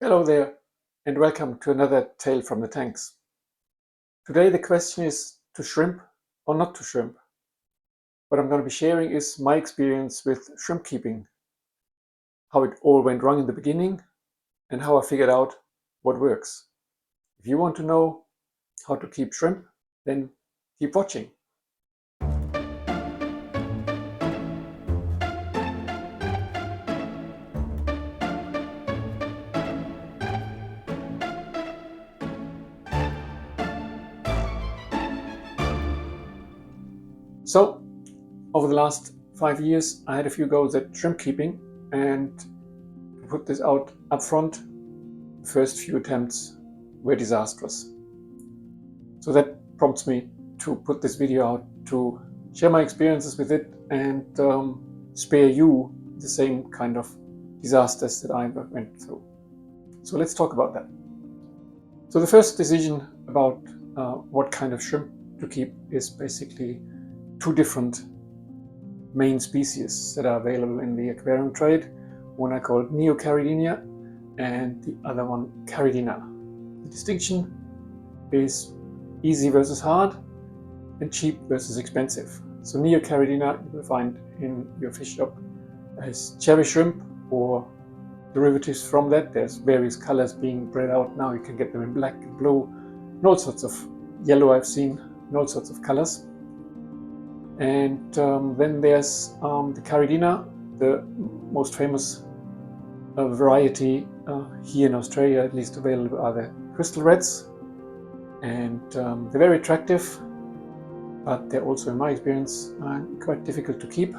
Hello there, and welcome to another Tale from the Tanks. Today the question is to shrimp or not to shrimp. What I'm going to be sharing is my experience with shrimp keeping, how it all went wrong in the beginning, and how I figured out what works. If you want to know how to keep shrimp, then keep watching. So, over the last 5 years, I had a few goes at shrimp keeping, and to put this out up front, the first few attempts were disastrous. So that prompts me to put this video out to share my experiences with it and spare you the same kind of disasters that I went through. So let's talk about that. So the first decision about what kind of shrimp to keep is basically two different main species that are available in the aquarium trade. One I call Neocaridina and the other one Caridina. The distinction is easy versus hard and cheap versus expensive. So Neocaridina you will find in your fish shop as cherry shrimp or derivatives from that. There's various colors being bred out now. You can get them in black and blue and all sorts of yellow I've seen, and all sorts of colors. And then there's the Caridina, the most famous variety here in Australia, at least available, are the crystal reds. And they're very attractive, but they're also, in my experience, quite difficult to keep.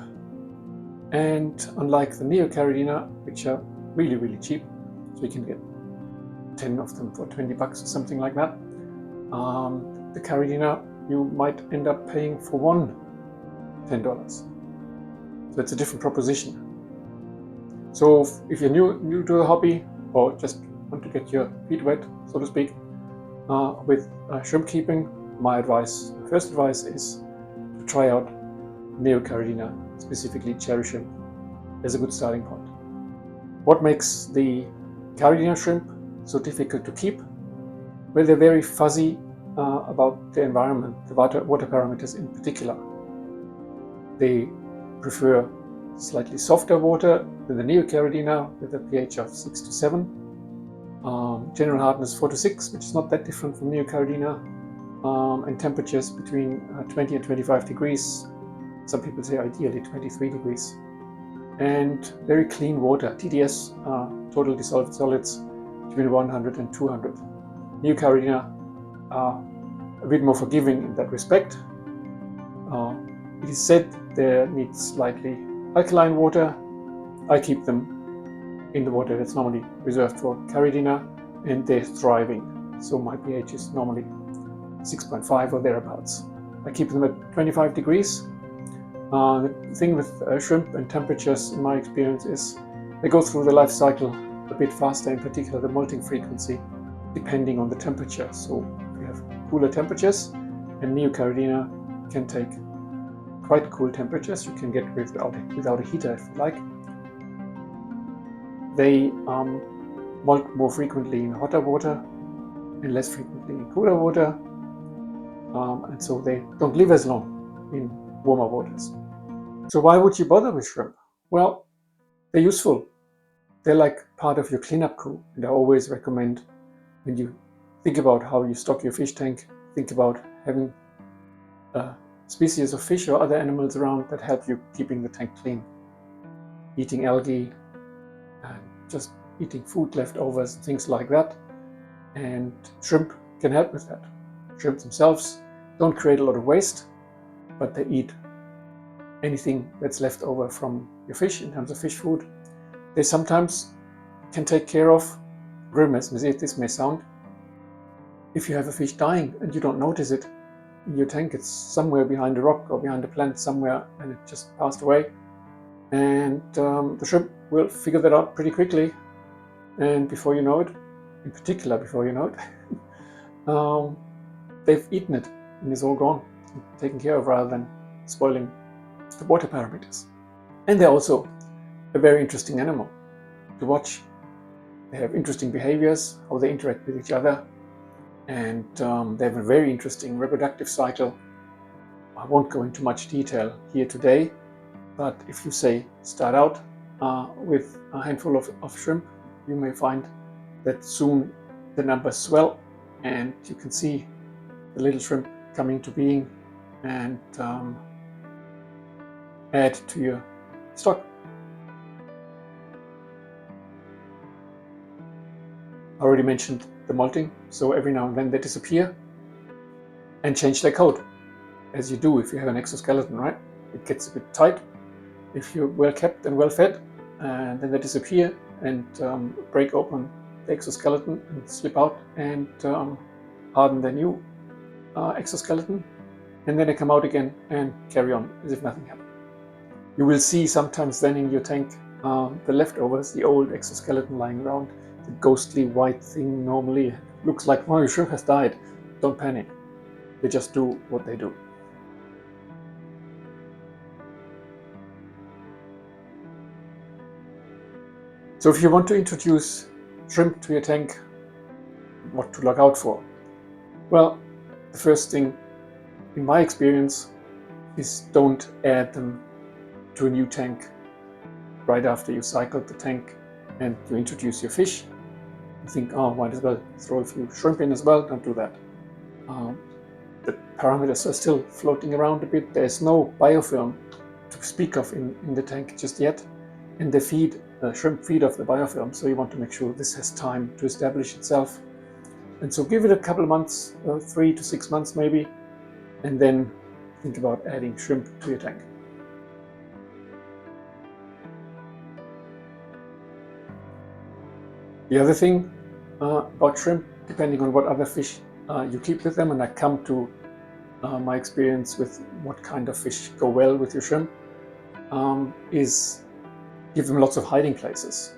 And unlike the Neocaridina, which are really, really cheap, so you can get 10 of them for 20 bucks or something like that, the Caridina you might end up paying for one $10. So it's a different proposition. So if you're new to the hobby or just want to get your feet wet, so to speak, with shrimp keeping, my first advice is to try out Neocaridina, specifically cherry shrimp, as a good starting point. What makes the Caridina shrimp so difficult to keep? Well, they're very fuzzy about the environment, the water parameters in particular. They prefer slightly softer water than the Neocaridina with a pH of 6 to 7. General hardness 4 to 6, which is not that different from Neocaridina, and temperatures between 20 and 25 degrees. Some people say ideally 23 degrees. And very clean water, TDS, total dissolved solids, between 100 and 200. Neocaridina are a bit more forgiving in that respect. It is said they need slightly alkaline water. I keep them in the water that's normally reserved for Caridina, and they're thriving. So my pH is normally 6.5 or thereabouts. I keep them at 25 degrees. The thing with shrimp and temperatures, in my experience, is they go through the life cycle a bit faster, in particular the molting frequency, depending on the temperature. So if you have cooler temperatures, and Neocaridina can take quite cool temperatures, you can get without a heater if you like. They molt more frequently in hotter water and less frequently in cooler water, and so they don't live as long in warmer waters. So why would you bother with shrimp? Well, they're useful. They're like part of your cleanup crew, and I always recommend, when you think about how you stock your fish tank, think about having species of fish or other animals around that help you keeping the tank clean. Eating algae, and just eating food leftovers, things like that. And shrimp can help with that. Shrimp themselves don't create a lot of waste, but they eat anything that's left over from your fish in terms of fish food. They sometimes can take care of, grim as this may sound, if you have a fish dying and you don't notice it in your tank, it's somewhere behind a rock or behind a plant somewhere and it just passed away. And the shrimp will figure that out pretty quickly. And before you know it, in particular before you know it, they've eaten it and it's all gone, taken care of, rather than spoiling the water parameters. And they're also a very interesting animal to watch. They have interesting behaviors, how they interact with each other, and they have a very interesting reproductive cycle. I won't go into much detail here today, but if you say start out with a handful of shrimp, you may find that soon the numbers swell and you can see the little shrimp coming to being and add to your stock. I already mentioned the molting, so every now and then they disappear and change their coat, as you do if you have an exoskeleton, right? It gets a bit tight if you're well kept and well fed, and then they disappear and break open the exoskeleton and slip out and harden their new exoskeleton, and then they come out again and carry on as if nothing happened. You will see sometimes then in your tank the leftovers, the old exoskeleton lying around, the ghostly white thing normally looks like, oh, your shrimp has died. Don't panic. They just do what they do. So if you want to introduce shrimp to your tank, what to look out for? Well, the first thing in my experience is don't add them to a new tank right after you cycled the tank and you introduce your fish. You think, oh, might as well throw a few shrimp in as well. Don't do that. The parameters are still floating around a bit. There's no biofilm to speak of in the tank just yet. And the shrimp feed off the biofilm, so you want to make sure this has time to establish itself. And so give it a couple of months, 3 to 6 months maybe, and then think about adding shrimp to your tank. The other thing about shrimp, depending on what other fish you keep with them, and I come to my experience with what kind of fish go well with your shrimp, is give them lots of hiding places.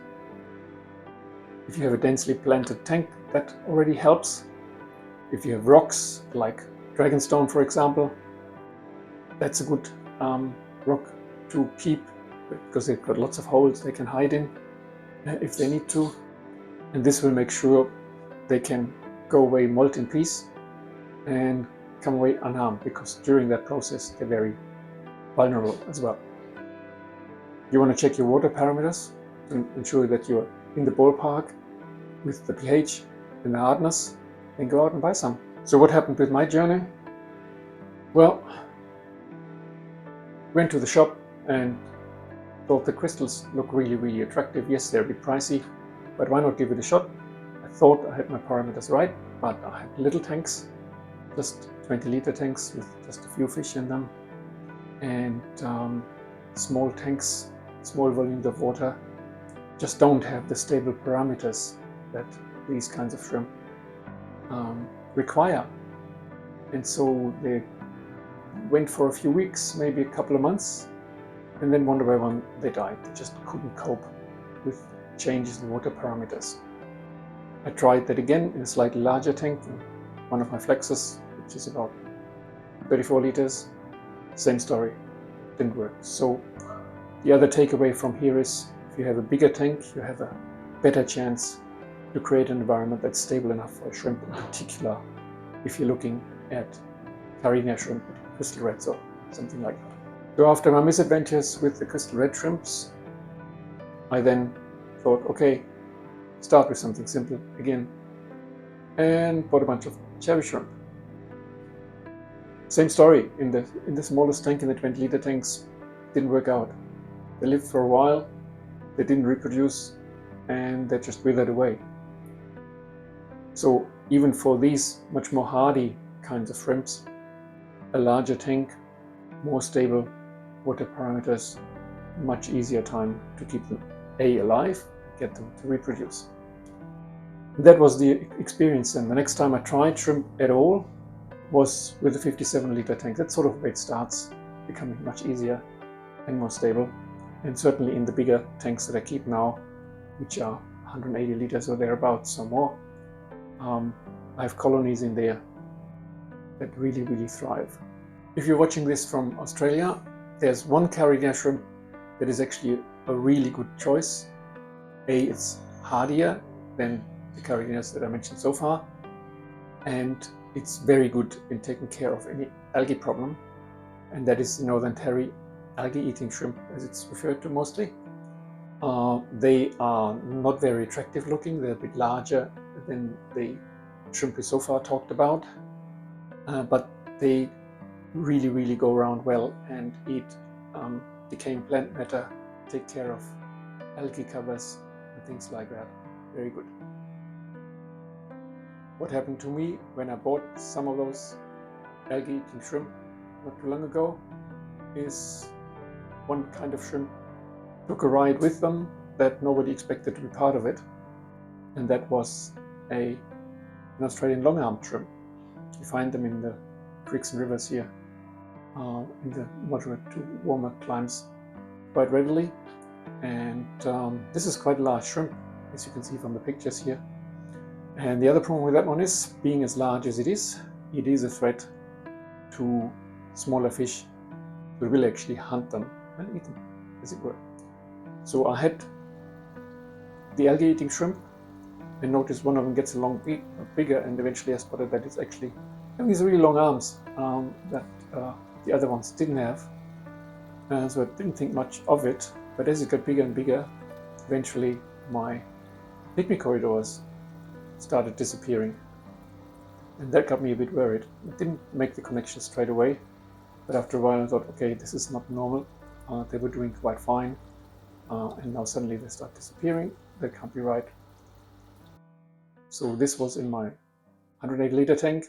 If you have a densely planted tank, that already helps. If you have rocks, like dragonstone for example, that's a good rock to keep because they've got lots of holes they can hide in if they need to. And this will make sure they can go away molt in peace and come away unharmed, because during that process they're very vulnerable as well. You want to check your water parameters and ensure that you're in the ballpark with the pH and the hardness, then go out and buy some. So what happened with my journey? Well, went to the shop and thought the crystals look really, really attractive. Yes, they're a bit pricey, but why not give it a shot? I thought I had my parameters right, but I had little tanks, just 20-liter tanks with just a few fish in them, and small tanks, small volumes of water, just don't have the stable parameters that these kinds of shrimp require. And so they went for a few weeks, maybe a couple of months, and then one by one they died. They just couldn't cope with changes in water parameters. I tried that again in a slightly larger tank, one of my flexes, which is about 34 liters. Same story, didn't work. So the other takeaway from here is, if you have a bigger tank, you have a better chance to create an environment that's stable enough for shrimp, in particular if you're looking at Carina shrimp, crystal reds or something like that. So after my misadventures with the crystal red shrimps, I then thought, okay, start with something simple again, and bought a bunch of cherry shrimp. Same story, in the smallest tank, in the 20-liter tanks, didn't work out. They lived for a while, they didn't reproduce, and they just withered away. So even for these much more hardy kinds of shrimps, a larger tank, more stable water parameters, much easier time to keep them alive, get them to reproduce. And that was the experience. And the next time I tried shrimp at all was with a 57-liter tank. That's sort of where it starts becoming much easier and more stable. And certainly in the bigger tanks that I keep now, which are 180 liters or thereabouts or more, I have colonies in there that really, really thrive. If you're watching this from Australia, there's one Carina shrimp that is actually a really good choice. It's hardier than the carradinas that I mentioned so far, and it's very good in taking care of any algae problem, and that is the northern terry algae-eating shrimp, as it's referred to mostly. They are not very attractive looking. They're a bit larger than the shrimp we so far talked about, but they really go around well and eat decaying plant matter, take care of algae covers and things like that. Very good. What happened to me when I bought some of those algae-eating shrimp not too long ago is one kind of shrimp took a ride with them that nobody expected to be part of it, and that was an Australian long-armed shrimp. You find them in the creeks and rivers here in the moderate to warmer climes quite readily, and this is quite a large shrimp, as you can see from the pictures here. And the other problem with that one is, being as large as it is a threat to smaller fish that will actually hunt them and eat them, as it were. So I had the algae-eating shrimp and noticed one of them gets along bigger, and eventually I spotted that it's actually having these really long arms that the other ones didn't have. So I didn't think much of it, but as it got bigger and bigger, eventually my pygmy corridors started disappearing, and that got me a bit worried. I didn't make the connection straight away, but after a while I thought, okay, this is not normal. They were doing quite fine, and now suddenly they start disappearing. That can't be right. So this was in my 180-liter tank.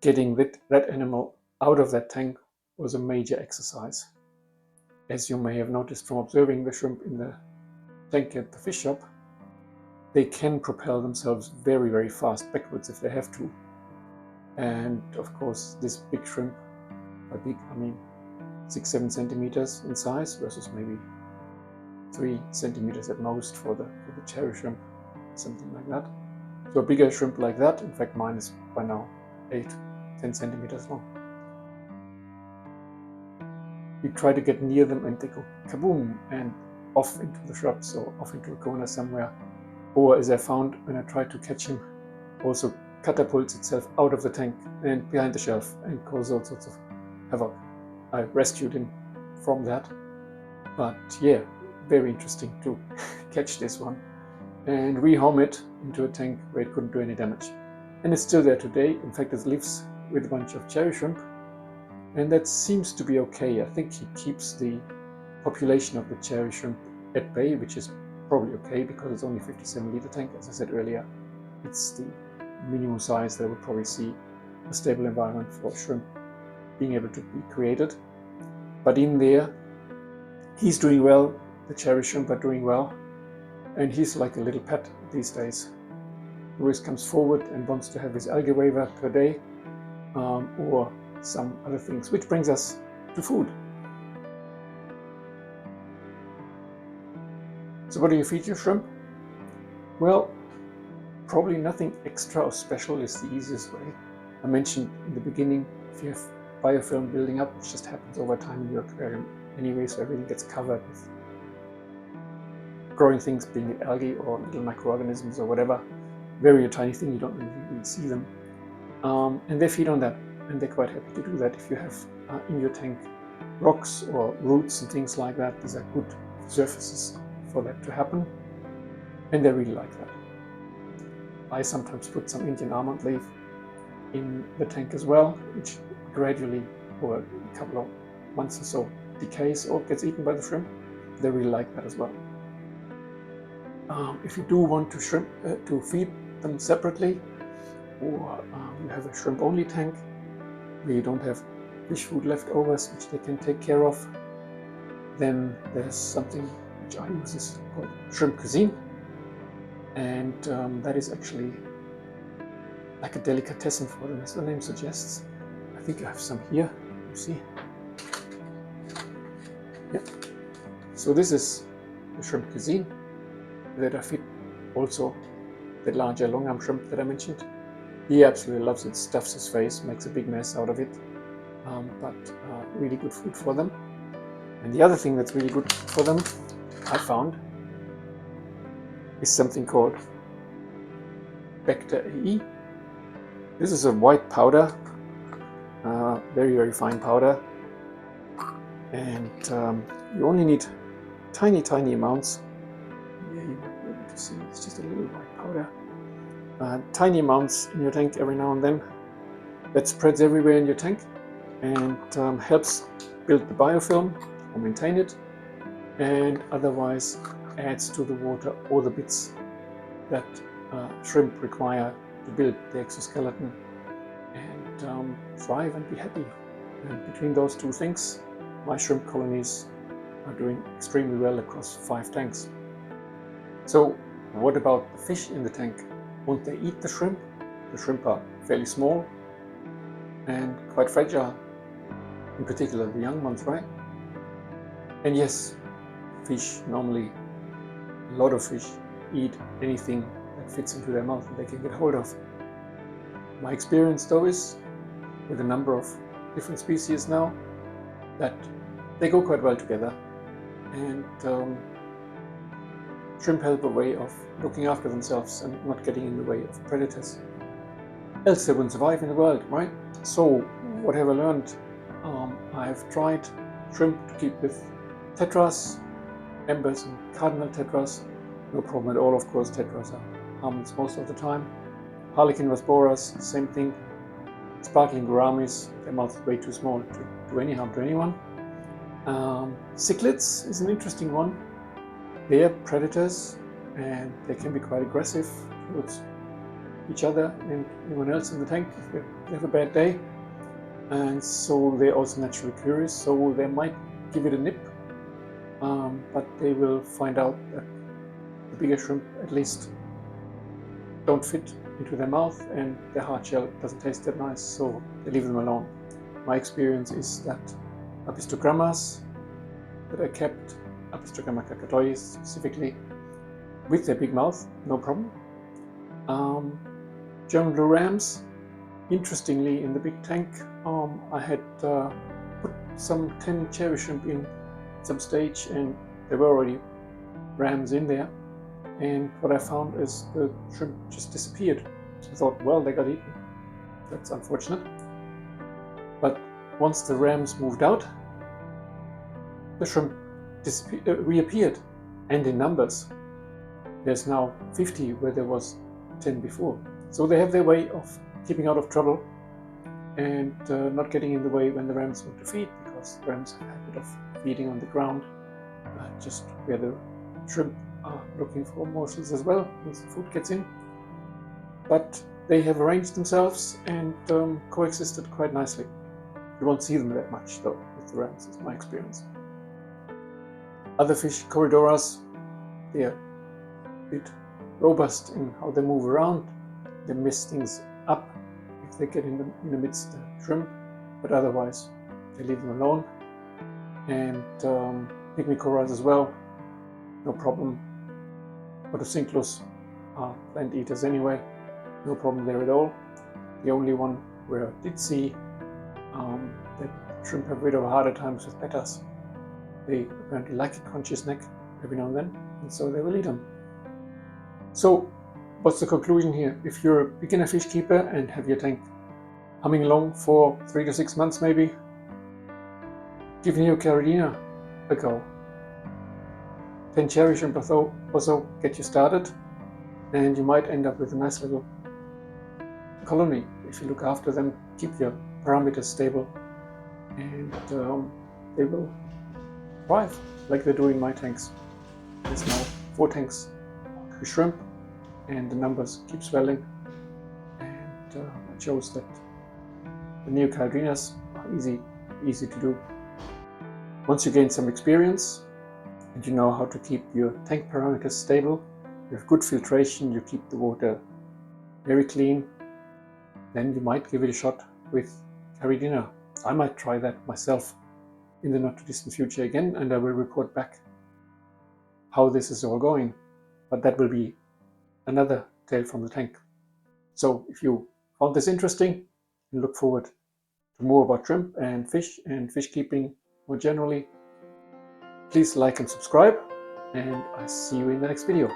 Getting that animal out of that tank was a major exercise. As you may have noticed from observing the shrimp in the tank at the fish shop, they can propel themselves very fast backwards if they have to. And of course, this big shrimp, by big I mean 6-7 centimeters in size versus maybe 3 centimeters at most for the cherry shrimp, something like that. So a bigger shrimp like that, in fact mine is by now 8-10 centimeters long. You try to get near them and they go kaboom and off into the shrubs or off into a corner somewhere. Or, as I found when I tried to catch him, also catapults itself out of the tank and behind the shelf and causes all sorts of havoc. I rescued him from that, but yeah, very interesting to catch this one and rehome it into a tank where it couldn't do any damage. And it's still there today. In fact, it lives with a bunch of cherry shrimp, and that seems to be okay. I think he keeps the population of the cherry shrimp at bay, which is probably okay because it's only 57-liter tank. As I said earlier, it's the minimum size that would probably see a stable environment for shrimp being able to be created. But in there, he's doing well, the cherry shrimp are doing well, and he's like a little pet these days. He always comes forward and wants to have his algae waiver per day, or some other things, which brings us to food. So what do you feed your shrimp? Well, probably nothing extra or special is the easiest way. I mentioned in the beginning, if you have biofilm building up, which just happens over time in your aquarium anyway, so everything gets covered with growing things, being it algae or little microorganisms or whatever, very tiny thing, you don't really see them. And they feed on that, and they're quite happy to do that. If you have in your tank rocks or roots and things like that, these are good surfaces for that to happen, and they really like that. I sometimes put some Indian almond leaf in the tank as well, which gradually over a couple of months or so decays or gets eaten by the shrimp. They really like that as well. If you do want to feed them separately, or you have a shrimp only tank where you don't have fish food leftovers which they can take care of, then there's something which I use, is called shrimp cuisine, and that is actually like a delicatessen for them, as the name suggests. I think I have some here, you see. Yep. So this is the shrimp cuisine that I feed also the larger long-arm shrimp that I mentioned. He absolutely loves it, stuffs his face, makes a big mess out of it, but really good food for them. And the other thing that's really good for them, I found, is something called Bacter AE. This is a white powder, very, very fine powder, and you only need tiny, tiny amounts. Yeah, you might be able to see it's just a little white powder. Tiny amounts in your tank every now and then. That spreads everywhere in your tank and helps build the biofilm or maintain it, and otherwise adds to the water all the bits that shrimp require to build the exoskeleton and thrive and be happy. And between those two things, my shrimp colonies are doing extremely well across 5 tanks. So what about the fish in the tank? Won't they eat the shrimp? The shrimp are fairly small and quite fragile, in particular the young ones, right? And yes, fish normally, a lot of fish eat anything that fits into their mouth that they can get hold of. My experience though is, with a number of different species now, that they go quite well together, and shrimp have a way of looking after themselves and not getting in the way of predators. Else they wouldn't survive in the world, right? So what have I learned? I've tried shrimp to keep with tetras, embers and cardinal tetras. No problem at all, of course, tetras are harmless most of the time. Harlequin rasboras, same thing. Sparkling gouramis, their mouth is way too small to do any harm to anyone. Cichlids is an interesting one. They are predators and they can be quite aggressive towards each other and anyone else in the tank if they have a bad day. And so they're also naturally curious, so they might give it a nip, but they will find out that the bigger shrimp at least don't fit into their mouth and their hard shell doesn't taste that nice, so they leave them alone. My experience is that apistogrammas that I kept, Apistogramma cacatois specifically, with their big mouth, no problem. German blue rams, interestingly, in the big tank, I had put some 10 cherry shrimp in some stage and there were already rams in there, and what I found is the shrimp just disappeared. I thought, well, they got eaten. That's unfortunate. But once the rams moved out, the shrimp reappeared, and in numbers. There's now 50 where there was 10 before. So they have their way of keeping out of trouble and not getting in the way when the rams want to feed, because rams have a habit of feeding on the ground, just where the shrimp are looking for morsels as well once the food gets in. But they have arranged themselves and coexisted quite nicely. You won't see them that much though with the rams, is my experience. Other fish, Corridoras, they're a bit robust in how they move around. They mess things up if they get in the midst of the shrimp, but otherwise they leave them alone. And Pygmicoras as well, no problem. Otocinclus are plant eaters anyway, no problem there at all. The only one where I did see that shrimp have a bit of a harder times with bettas. They apparently like a crunchy snack every now and then, and so they will eat them. So what's the conclusion here? If you're a beginner fish keeper and have your tank humming along for 3 to 6 months maybe, give Neocaridina a go. 10 cherry shrimp also get you started, and you might end up with a nice little colony if you look after them, keep your parameters stable, and they will thrive like they do in my tanks. There's now 4 tanks with shrimp and the numbers keep swelling, and it shows that the Neocaridrinas are easy to do. Once you gain some experience and you know how to keep your tank parameters stable, you have good filtration, you keep the water very clean, then you might give it a shot with Caridina. I might try that myself in the not too distant future again, and I will report back how this is all going. But that will be another tale from the tank. So if you found this interesting and look forward to more about shrimp and fish keeping more generally, please like and subscribe, and I see you in the next video.